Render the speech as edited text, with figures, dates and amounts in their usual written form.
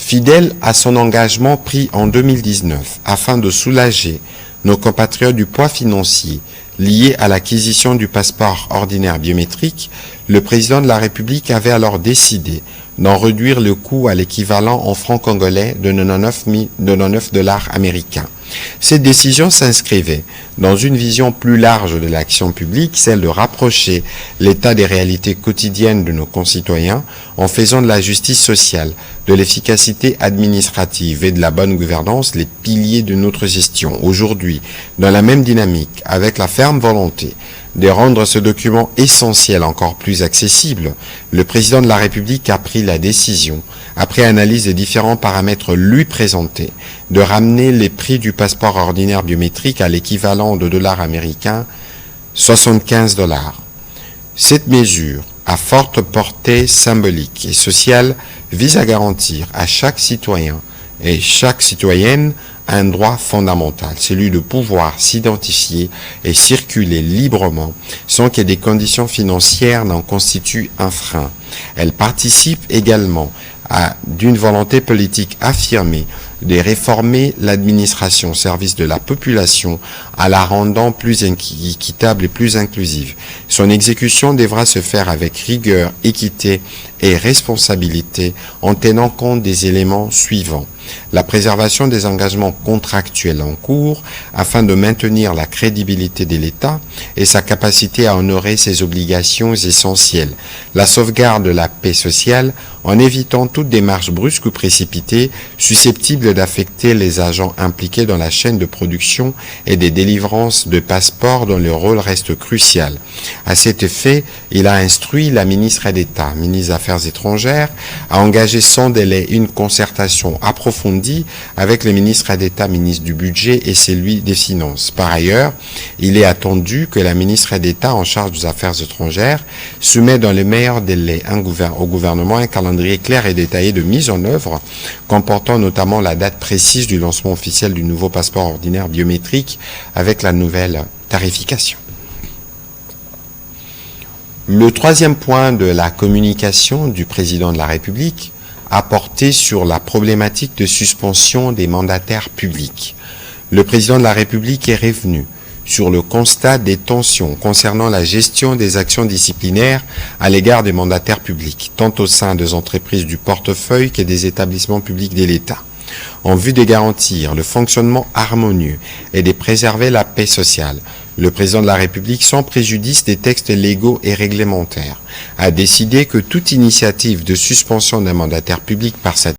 Fidèle à son engagement pris en 2019 afin de soulager nos compatriotes du poids financier lié à l'acquisition du passeport ordinaire biométrique, le président de la République avait alors décidé d'en réduire le coût à l'équivalent en francs congolais de 99 dollars américains. Cette décision s'inscrivait dans une vision plus large de l'action publique, celle de rapprocher l'état des réalités quotidiennes de nos concitoyens en faisant de la justice sociale, de l'efficacité administrative et de la bonne gouvernance les piliers de notre gestion. Aujourd'hui, dans la même dynamique, avec la ferme volonté de rendre ce document essentiel encore plus accessible, le président de la République a pris la décision, après analyse des différents paramètres lui présentés, de ramener les prix du passeport ordinaire biométrique à l'équivalent de dollars américains, 75 dollars. Cette mesure, à forte portée symbolique et sociale, vise à garantir à chaque citoyen et chaque citoyenne un droit fondamental, celui de pouvoir s'identifier et circuler librement sans que des conditions financières n'en constituent un frein. Elle participe également d'une volonté politique affirmée de réformer l'administration au service de la population en la rendant plus équitable et plus inclusive. Son exécution devra se faire avec rigueur, équité et responsabilité en tenant compte des éléments suivants. La préservation des engagements contractuels en cours afin de maintenir la crédibilité de l'État et sa capacité à honorer ses obligations essentielles. La sauvegarde de la paix sociale en évitant toute démarche brusque ou précipitée susceptible d'affecter les agents impliqués dans la chaîne de production et des délivrances de passeports dont le rôle reste crucial. À cet effet, il a instruit la ministre d'État, ministre des Affaires étrangères, à engager sans délai une concertation approfondie avec le ministre d'État, ministre du Budget et celui des Finances. Par ailleurs, il est attendu que la ministre d'État en charge des Affaires étrangères soumette dans les meilleurs délais au gouvernement un calendrier clair et détaillé de mise en œuvre, comportant notamment la date précise du lancement officiel du nouveau passeport ordinaire biométrique avec la nouvelle tarification. Le troisième point de la communication du président de la République a porté sur la problématique de suspension des mandataires publics. Le président de la République est revenu sur le constat des tensions concernant la gestion des actions disciplinaires à l'égard des mandataires publics, tant au sein des entreprises du portefeuille que des établissements publics de l'État. En vue de garantir le fonctionnement harmonieux et de préserver la paix sociale, le président de la République, sans préjudice des textes légaux et réglementaires, a décidé que toute initiative de suspension d'un mandataire public par sa